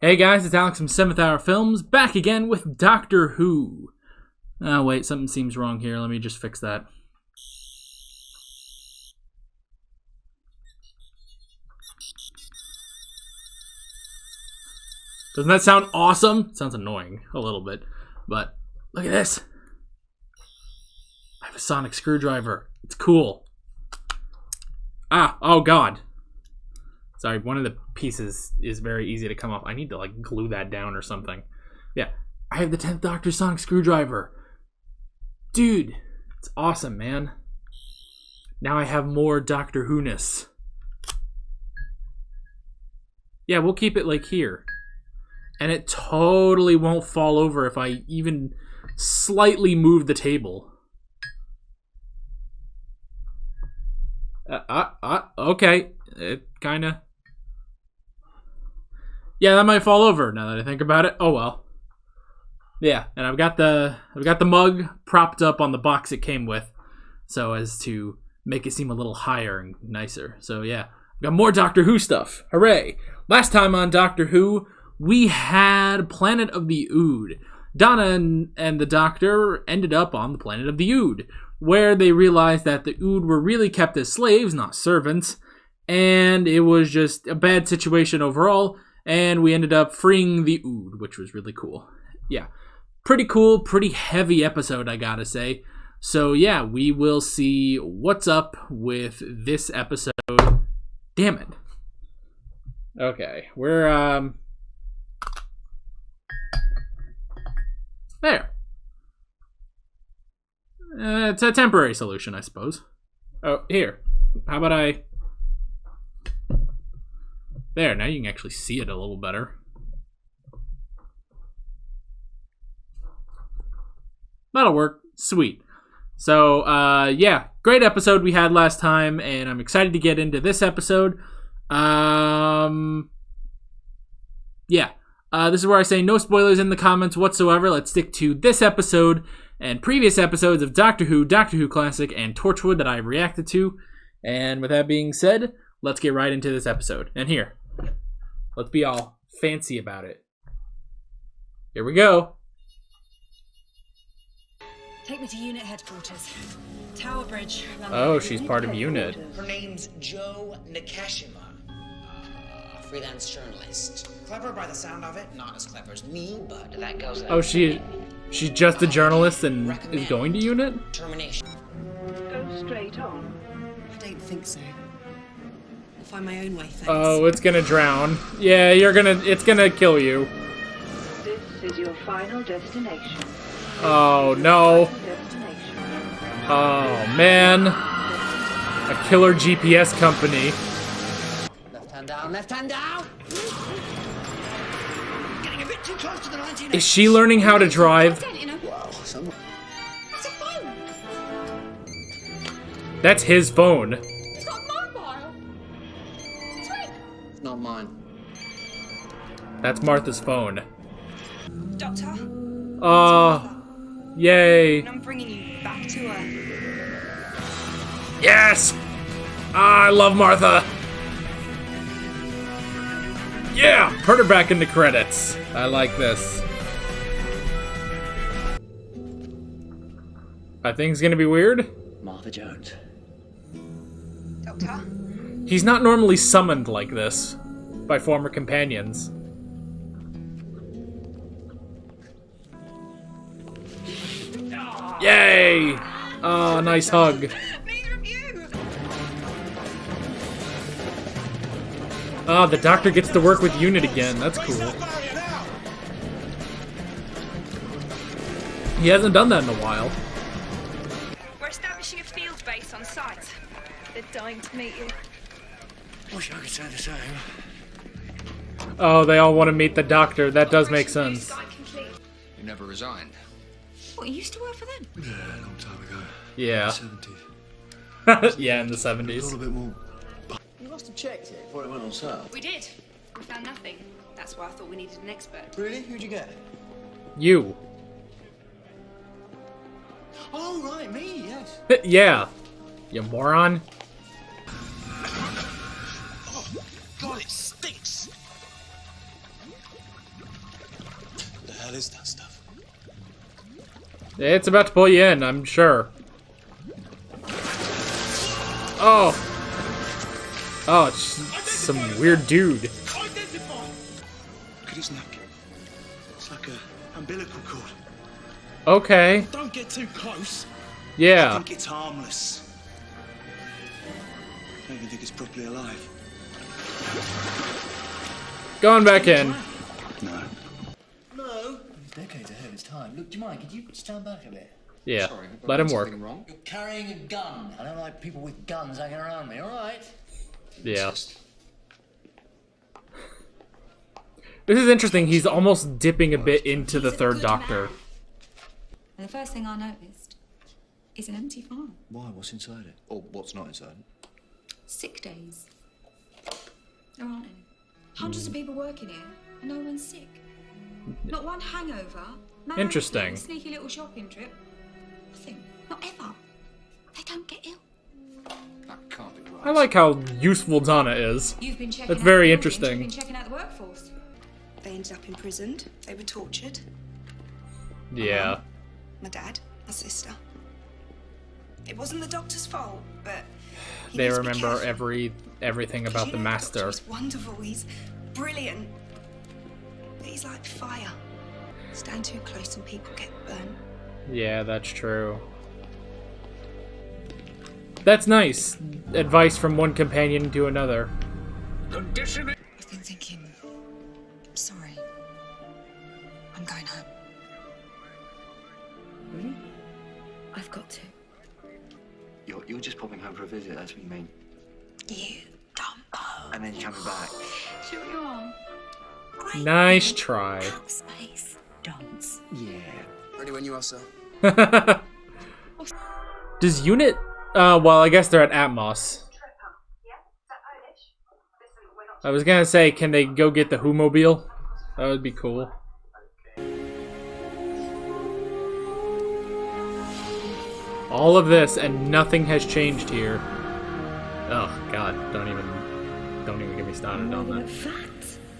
Hey guys, it's Alex from 7th Hour Films, back again with Doctor Who. Oh wait, something seems wrong here. Let me just fix that. Doesn't that sound awesome? It sounds annoying, a little bit. But, look at this. I have a sonic screwdriver. It's cool. Ah, oh god. Sorry, one of the pieces is very easy to come off. I need to, like, glue that down or something. Yeah, I have the 10th Doctor sonic screwdriver. Dude, it's awesome, man. Now I have more Doctor Who-ness. Yeah, we'll keep it, like, here. And it totally won't fall over if I even slightly move the table. Okay. It kinda... Yeah, that might fall over now that I think about it. Oh well. Yeah, and I've got the mug propped up on the box it came with, so as to make it seem a little higher and nicer. So yeah, I've got more Doctor Who stuff. Hooray! Last time on Doctor Who, we had Planet of the Ood. Donna and the Doctor ended up on the Planet of the Ood, where they realized that the Ood were really kept as slaves, not servants, and it was just a bad situation overall. And we ended up freeing the Ood, which was really cool. Yeah, pretty cool, pretty heavy episode, I gotta say. So yeah, we will see what's up with this episode. Damn it. Okay, we're, there. It's a temporary solution, I suppose. Oh, here. How about I... There, now you can actually see it a little better. That'll work. Sweet. So, yeah, great episode we had last time, and I'm excited to get into this episode. Yeah. This is where I say no spoilers in the comments whatsoever. Let's stick to this episode and previous episodes of Doctor Who Classic, and Torchwood that I've reacted to. And with that being said, let's get right into this episode. And here, let's be all fancy about it. Here we go. Take me to unit headquarters. Tower Bridge. Oh, she's part of unit. Her name's Jo Nakashima. Freelance journalist. Clever by the sound of it. Not as clever as me, but that goes... Oh, she's just a journalist and is going to unit? Termination. Go straight on. I don't think so. I'll find my own way, thanks. Oh, it's gonna drown. Yeah, it's gonna kill you. This is your final destination. Oh, no. Oh, man. A killer GPS company. Left hand down, left hand down! Getting a bit too close to the 1980s. Is she learning how to drive? Wow, some... It's a phone. That's his phone. It's got mobile. It's right. It's not mine. That's Martha's phone. Doctor. Oh, yay. I'm bringing you back to her. Yes! Ah, I love Martha. Yeah, put her back in the credits. I like this. Are things gonna be weird? Martha Jones. Doctor. He's not normally summoned like this by former companions. Yay! Oh, nice hug. Neither of you. Oh, the Doctor gets to work with Unit again. That's cool. He hasn't done that in a while. We're establishing a field base on site. They're dying to meet you. Wish I could say the same. Oh, they all want to meet the Doctor. That does make sense. Site complete. You never resigned. What, you used to work for them? Yeah, a long time ago. Yeah. 70s. Yeah, in the A 70s. little bit more. You must have checked it before it went on sale. We did. We found nothing. That's why I thought we needed an expert. Really? Who'd you get? You. Oh, right, me, yes. Yeah. You moron. Oh, God, it stinks. hell is that stuff? It's about to pull you in, I'm sure. Oh. Oh, it's some weird dude. Look at his neck. It's like a umbilical cord. Okay. Don't get too close. I Yeah. think it's harmless. I don't even think it's properly alive. Going back in. No. No. Decades ahead of its time. Look, do you mind? Could you stand back a bit? Yeah. Sorry, have I Let him done work. something wrong? You're carrying a gun. I don't like people with guns hanging around me, alright? Yeah. This is interesting. He's almost dipping a bit into the third Doctor. And the first thing I noticed is an empty farm. Why? What's inside it? Or what's not inside it? Sick days. There aren't any. Hundreds of people working here, and no one's sick. Not one hangover. Married Interesting. thing, sneaky little shopping trip. Nothing. Not ever. They don't get ill. That can't be right. I like how useful Donna is. You've been checking That's out very the buildings, interesting. You've been checking out the workforce. They ended up imprisoned. They were tortured. Yeah. My dad, my sister. It wasn't the doctor's fault, but he They needs to be remember careful. everything 'Cause about you the know Master. Doctor is wonderful. He's brilliant. But he's like fire. Stand too close and people get burnt. Yeah, that's true. That's nice. Advice from one companion to another. I've been thinking. I'm sorry. I'm going home. Really? I've got to. You're just popping home for a visit, that's what you mean. You dumbo. And then you're coming back. Sure you are. Nice try. Space dance. Yeah. Ready when you are, sir. Does Unit... well, I guess they're at Atmos. I was gonna say, can they go get the Who-mobile? That would be cool. All of this and nothing has changed here. Oh God! Don't even get me started on that.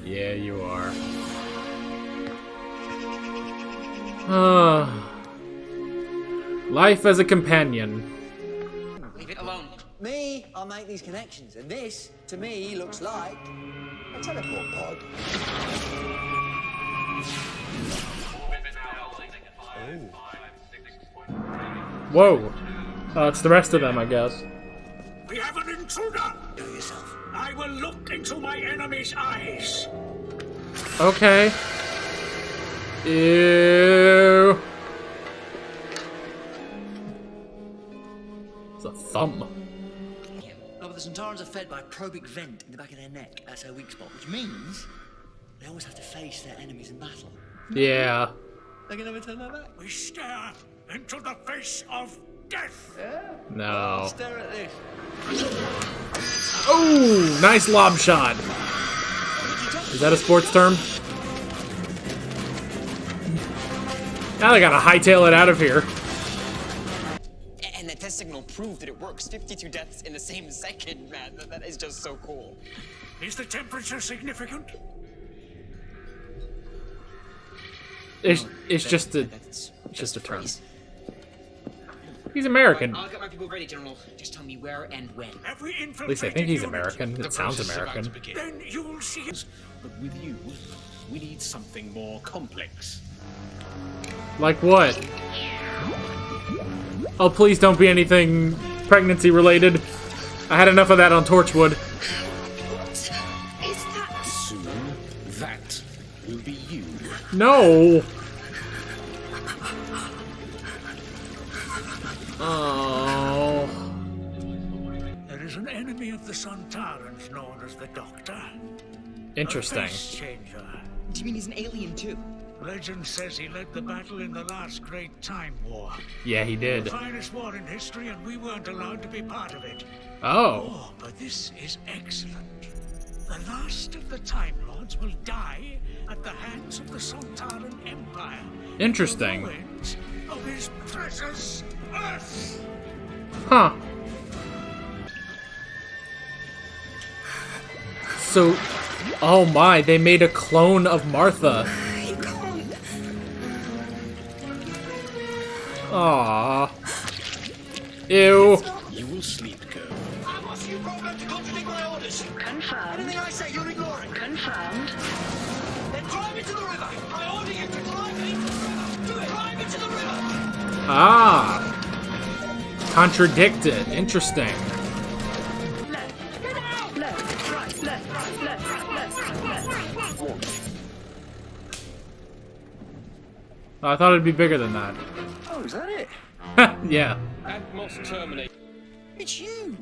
Yeah, you are. Life as a companion. Leave it alone. Me, I make these connections, and this, to me, looks like a teleport pod. Whoa. It's the rest of them, I guess. We have an intruder! Do yourself. I will look into my enemy's eyes. Okay. Ew. It's a thumb. No, but the Sontarans are fed by a probic vent in the back of their neck. That's their weak spot, which means they always have to face their enemies in battle. Yeah. They can never turn their back. We stare into the face of death. No. Stare at this. Oh, nice lob shot. Is that a sports term? Now they gotta hightail it out of here. And the test signal proved that it works. 52 deaths in the same second, man. That is just so cool. Is the temperature significant? It's just a That's just a term. phrase. He's American. I'll get my people ready, General. Just tell me where and when. Every At least I think he's infiltrated American. unit. It sounds American. Then you'll see. But with you, we need something more complex. Like what? Oh, please don't be anything pregnancy related. I had enough of that on Torchwood. What is that? Soon, that will be you. No. Oh. There is an enemy of the Sontarans known as the Doctor. Interesting. A face changer. Do you mean he's an alien too? Legend says he led the battle in the last great time war. Yeah, he The did. finest war in history, and we weren't allowed to be part of it. Oh. Oh, but this is excellent. The last of the Time Lords will die at the hands of the Sontaran Empire. Interesting. The ruins of his precious Earth. Huh. So, oh my, they made a clone of Martha. You can't. Aww. Ew. You will sleep, girl. What's your problem to contradict my orders? Confirmed. Anything I say, you're ignoring. Confirmed. Then drive into the river. I order you to drive into the river. Do it. Drive into the river. Ah. Contradicted. Interesting. Left. Left. Right. Left. Right. Left. Left. Left. Oh, I thought it'd be bigger than that. Oh, is that it? Yeah. Atmos terminate. It's you.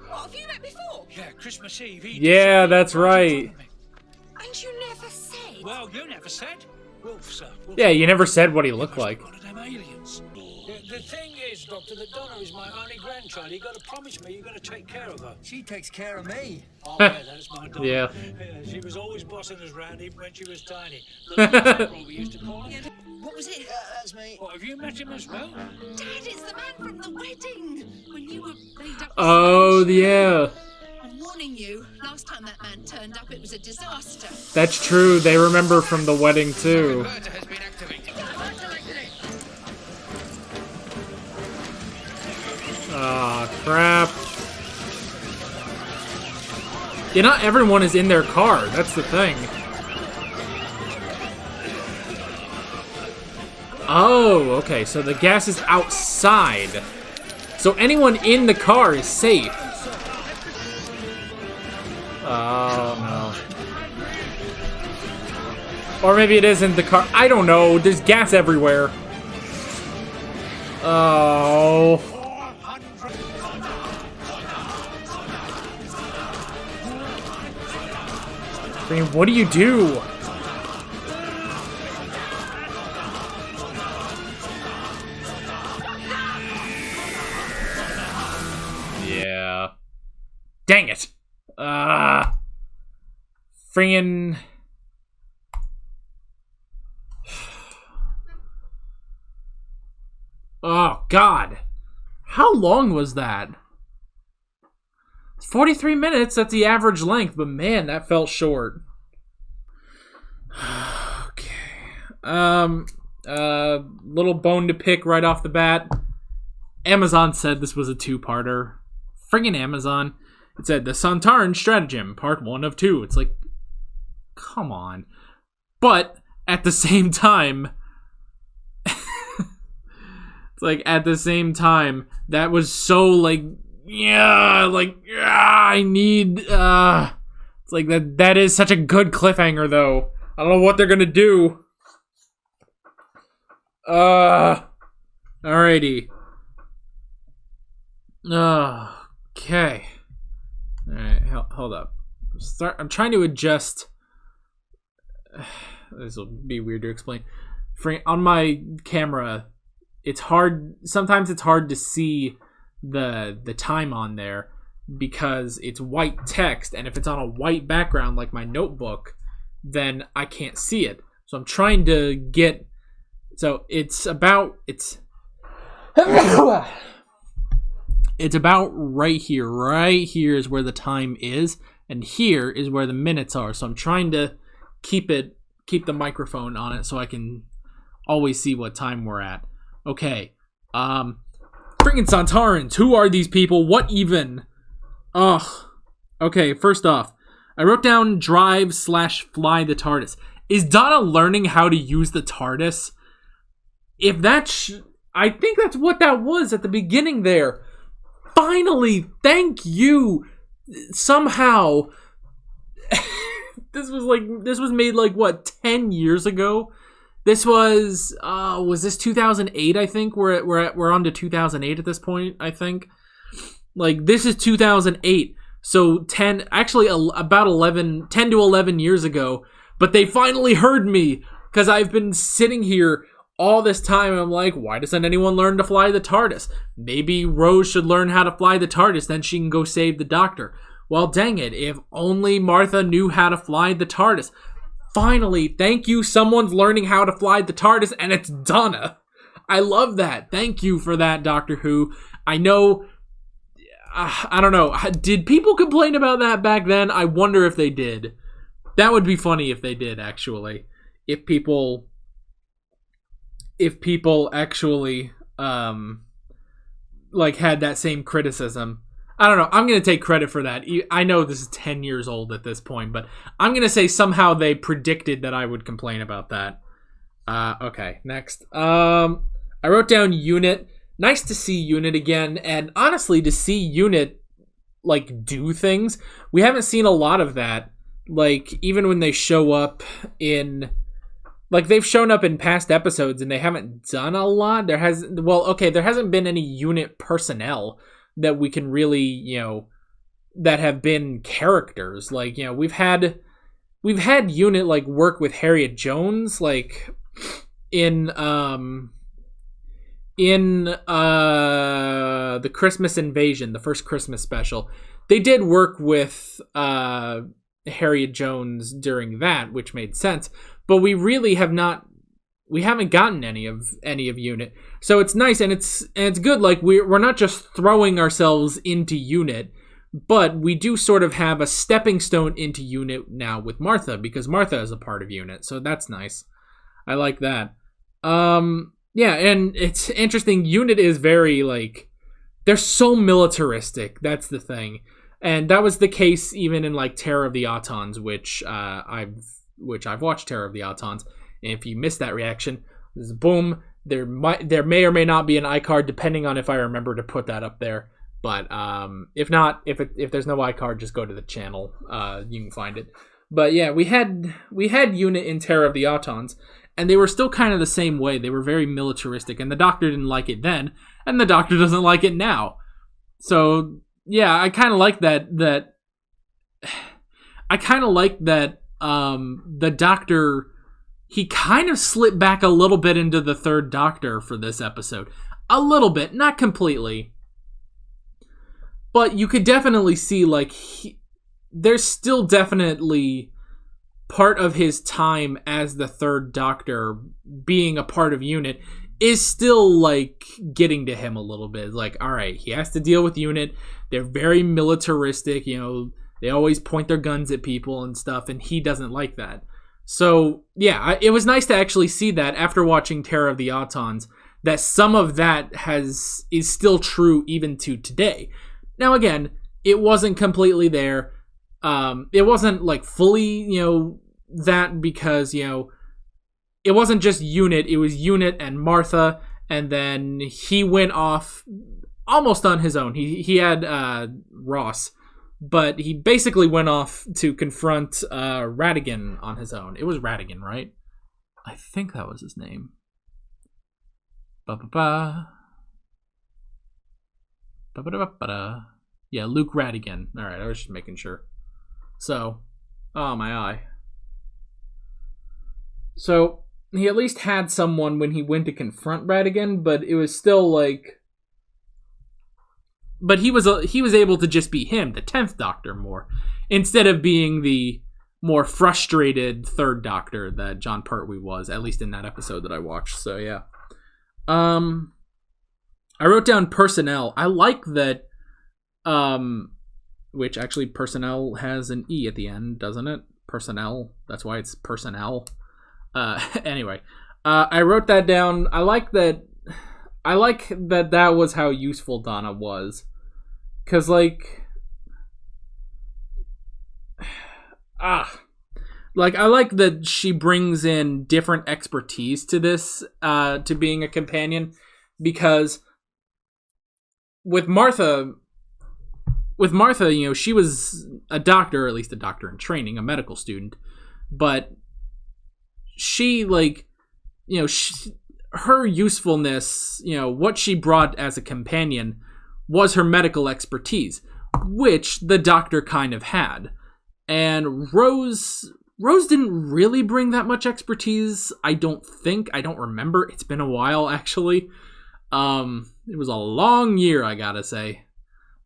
What, have you met before? Yeah, Christmas Eve. he Yeah, disappeared that's right in right. front of me. And you never said. Well, you never said. Wolf, sir. Wolf. Yeah, you never said what he looked like. One of them aliens. The thing is, Doctor, that Donna is my only grandchild. You got to promise me you're going to take care of her. She takes care of me. Oh, yeah, that's my Donna. Yeah. She was always bossing us round, even when she was tiny. Little we used to call her. What was it? That's me. What, have you met him as well? Dad, it's the man from the wedding. When you were laid up. Oh, yeah. I'm warning you. Last time that man turned up, it was a disaster. That's true. They remember from the wedding, too. Converter has been activated. Ah, crap. Yeah, not everyone is in their car. That's the thing. Oh, okay. So the gas is outside. So anyone in the car is safe. Oh, no. Or maybe it isn't the car. I don't know. There's gas everywhere. Oh. I mean, what do you do? Yeah. Dang it. Friggin'. Oh, God. How long was that? 43 minutes, that's the average length, but man, that felt short. Okay. Little bone to pick right off the bat. Amazon said this was a two-parter. Friggin' Amazon. It said, the Sontaran Stratagem, part 1 of 2. It's like, come on. But, at the same time... It's like, at the same time, that was so, like, I need, it's like, that is such a good cliffhanger, though. I don't know what they're gonna do. Alrighty. Okay. Alright, hold up. I'm trying to adjust. This will be weird to explain. On my camera, it's hard. Sometimes it's hard to see the time on there because it's white text, and if it's on a white background like my notebook, then I can't see it. So I'm trying to get. So it's about right here. Right here is where the time is, and here is where the minutes are. So I'm trying to keep the microphone on it so I can always see what time we're at. Okay, friggin' Sontarans, who are these people? What even? Ugh. Okay, first off, I wrote down drive/fly the TARDIS. Is Donna learning how to use the TARDIS? If that's... I think that's what that was at the beginning there. Finally, thank you. Somehow. This was made like, what, 10 years ago? This was this 2008, I think? We're on to 2008 at this point, I think. Like, this is 2008. So 10 to 11 years ago. But they finally heard me. Because I've been sitting here all this time and I'm like, why doesn't anyone learn to fly the TARDIS? Maybe Rose should learn how to fly the TARDIS, then she can go save the Doctor. Well, dang it, if only Martha knew how to fly the TARDIS. Finally, thank you, someone's learning how to fly the TARDIS, and it's Donna. I love that. Thank you for that, Doctor Who. I know, I don't know, did people complain about that back then? I wonder if they did. That would be funny if they did, actually. If people if people actually like had that same criticism. I don't know. I'm going to take credit for that. I know this is 10 years old at this point, but I'm going to say somehow they predicted that I would complain about that. Okay, next. I wrote down Unit. Nice to see Unit again, and honestly, to see Unit like do things. We haven't seen a lot of that. Like, even when they show up in... Like, they've shown up in past episodes, and they haven't done a lot. There hasn't been any Unit personnel that we can really, that have been characters. Like, we've had Unit, like, work with Harriet Jones, like, in the Christmas Invasion, the first Christmas special. They did work with Harriet Jones during that, which made sense, but we really haven't gotten any of Unit. So it's nice, and it's good. Like, we're not just throwing ourselves into Unit, but we do sort of have a stepping stone into Unit now with Martha, because Martha is a part of Unit. So that's nice. I like that. Yeah, and it's interesting. Unit is very, like, they're so militaristic. That's the thing. And that was the case even in, like, Terror of the Autons, which I've watched Terror of the Autons. And if you missed that reaction, this is boom. There may or may not be an iCard, depending on if I remember to put that up there. But if not, if there's no iCard, just go to the channel. You can find it. But yeah, we had Unit in Terror of the Autons, and they were still kind of the same way. They were very militaristic, and the Doctor didn't like it then, and the Doctor doesn't like it now. So yeah, I kind of like that. I kind of like that. The Doctor, he kind of slipped back a little bit into the Third Doctor for this episode, a little bit, not completely, but you could definitely see, like, there's still definitely part of his time as the Third Doctor being a part of Unit is still, like, getting to him a little bit. Like, all right, he has to deal with Unit. They're very militaristic, they always point their guns at people and stuff, and he doesn't like that. So, yeah, it was nice to actually see that after watching Terror of the Autons, that some of that is still true even to today. Now, again, it wasn't completely there. It wasn't, like, fully, that, because, it wasn't just Unit. It was Unit and Martha, and then he went off almost on his own. He had Ross, but he basically went off to confront Ratigan on his own. It was Ratigan, right? I think that was his name. Ba-ba-ba. Ba-ba-da-ba-da. Yeah, Luke Ratigan. Alright, I was just making sure. So, oh my eye. So, he at least had someone when he went to confront Ratigan, but it was still like... But he was able to just be him, the 10th Doctor, more, instead of being the more frustrated Third Doctor that John Pertwee was, at least in that episode that I watched. So yeah, I wrote down personnel. I like that, which actually personnel has an E at the end, doesn't it? Personnel. That's why it's personnel. Anyway, I wrote that down. I like that that was how useful Donna was. Because, like... I like that she brings in different expertise to this, to being a companion. Because with Martha, she was a doctor, or at least a doctor in training, a medical student. But she, her usefulness, what she brought as a companion was her medical expertise, which the Doctor kind of had. And Rose didn't really bring that much expertise, I don't think. I don't remember. It's been a while, actually. It was a long year, I gotta say.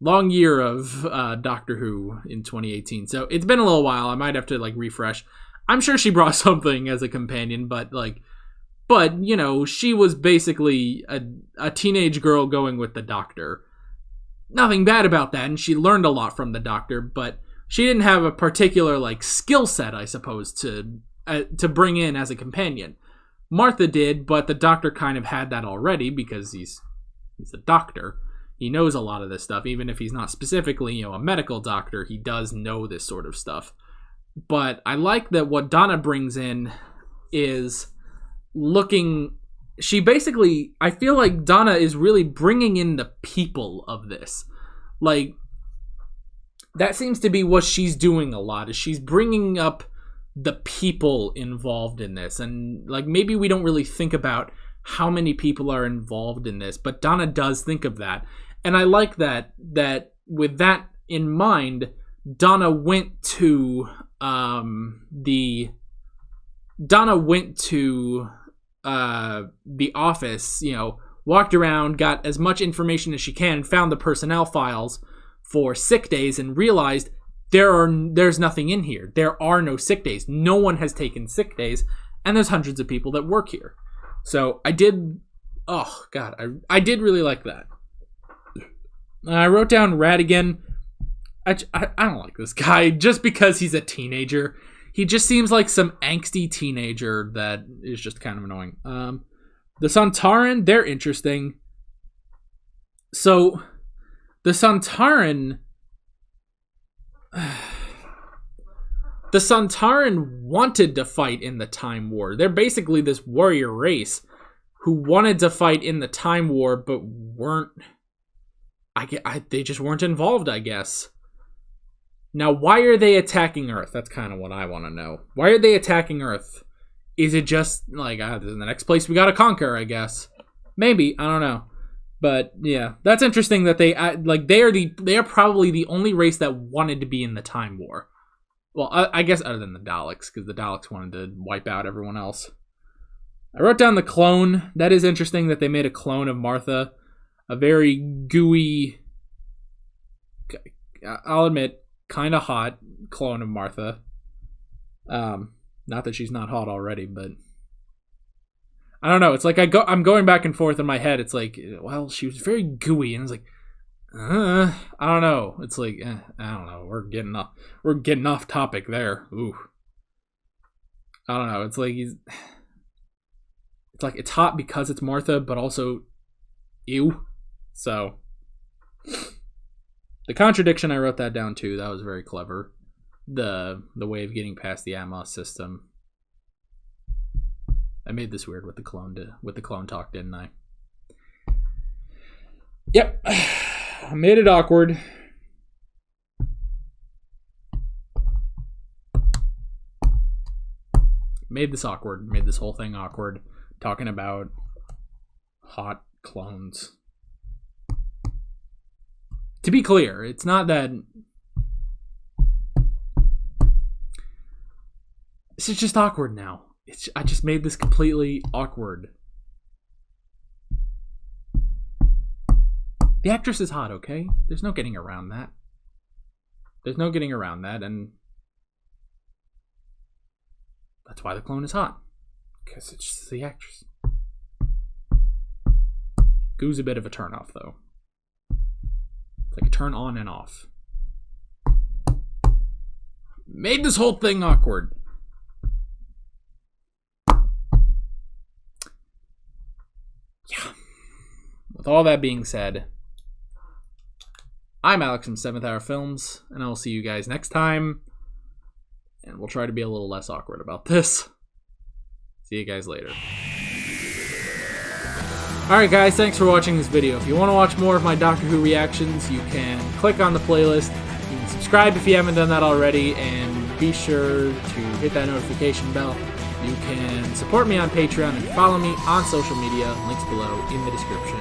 Long year of Doctor Who in 2018. So it's been a little while. I might have to, refresh. I'm sure she brought something as a companion, but she was basically a teenage girl going with the Doctor. Nothing bad about that, and she learned a lot from the Doctor, but she didn't have a particular skill set, I suppose, to bring in as a companion. Martha did, but the doctor kind of had that already because he's a doctor. He knows a lot of this stuff, even if he's not specifically, a medical doctor. He does know this sort of stuff. But I like that what Donna brings in is looking. She basically, I feel like Donna is really bringing in the people of this. Like, that seems to be what she's doing a lot, is she's bringing up the people involved in this. And, like, maybe we don't really think about how many people are involved in this, but Donna does think of that. And I like that with that in mind, Donna went to the office, walked around, got as much information as she can, found the personnel files for sick days, and realized there's nothing in here. There are no sick days. No one has taken sick days, and there's hundreds of people that work here. So I did really like that. I wrote down Radigan. I don't like this guy just because he's a teenager. He just seems like some angsty teenager that is just kind of annoying. The Sontaran, they're interesting. So, the Sontaran wanted to fight in the Time War. They're basically this warrior race who wanted to fight in the Time War, but weren't. They just weren't involved, I guess. Now, why are they attacking Earth? That's kind of what I want to know. Why are they attacking Earth? Is it just like, this is the next place we gotta conquer, I guess? Maybe, I don't know. But yeah, that's interesting that they are probably the only race that wanted to be in the Time War. Well, I guess other than the Daleks, because the Daleks wanted to wipe out everyone else. I wrote down the clone. That is interesting that they made a clone of Martha. A very gooey, I'll admit, kind of hot clone of Martha. Not that she's not hot already, but I don't know. It's like I'm going back and forth in my head. It's like, well, she was very gooey, and it's like, I don't know. It's like, I don't know. We're getting off topic there. Ooh, I don't know. It's like it's hot because it's Martha, but also, ew. So, the contradiction, I wrote that down too. That was very clever. The way of getting past the Amos system. I made this weird with the clone talk, didn't I? Yep. I made it awkward. Made this awkward. Made this whole thing awkward. Talking about hot clones. To be clear, it's not that... This is just awkward now. I just made this completely awkward. The actress is hot, okay? There's no getting around that. And that's why the clone is hot. Because it's just the actress. Goo's a bit of a turn-off, though. It's like a turn on and off. Made this whole thing awkward. Yeah. With all that being said, I'm Alex from 7th Hour Films, and I'll see you guys next time. And we'll try to be a little less awkward about this. See you guys later. Alright guys, thanks for watching this video. If you want to watch more of my Doctor Who reactions, you can click on the playlist. You can subscribe if you haven't done that already, and be sure to hit that notification bell. You can support me on Patreon and follow me on social media, links below in the description.